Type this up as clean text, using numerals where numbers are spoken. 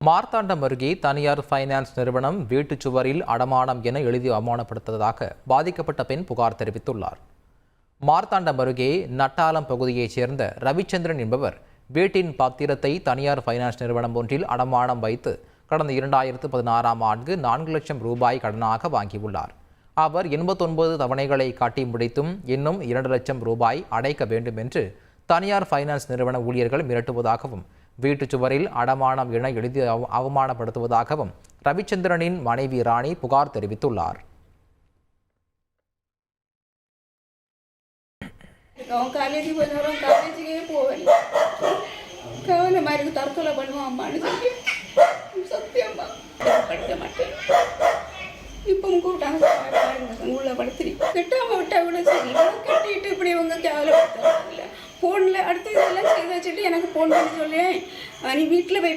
மார்த்தாண்டம் அருகே தனியார் ஃபைனான்ஸ் நிறுவனம் வீட்டுச் சுவரில் அடமானம் என எழுதி அவமானப்படுத்துவதாக பாதிக்கப்பட்ட பெண் புகார் தெரிவித்துள்ளார். மார்த்தாண்டம் அருகே நட்டாலம் பகுதியைச் சேர்ந்த ரவிச்சந்திரன் என்பவர் வீட்டின் பத்திரத்தை தனியார் ஃபைனான்ஸ் நிறுவனம் ஒன்றில் அடமானம் வைத்து கடந்த 2016ஆம் ஆண்டு 4 லட்சம் ரூபாய் கடனாக வாங்கியுள்ளார். அவர் 89 தவணைகளை காட்டி முடித்தும் இன்னும் 2 லட்சம் ரூபாய் அடைக்க வேண்டும் என்று தனியார் ஃபைனான்ஸ் நிறுவன ஊழியர்கள் மிரட்டுவதாகவும் வீட்டுச் சுவரில் அடமானம் என எழுதி அவமானப்படுத்துவதாகவும் ரவிச்சந்திரனின் மனைவி ராணி புகார் தெரிவித்துள்ளார். இப்பவும் கூட்டாங்க உள்ள படுத்துறி கட்டாம விட்டா கூட சரி கட்டிட்டு இப்படி இவங்க கேவலப்படுத்தாங்க. ஃபோனில் அடுத்து இதெல்லாம் செய்து வச்சுட்டு எனக்கு ஃபோன் பண்ணி சொல்லி நீ வீட்டில் போய்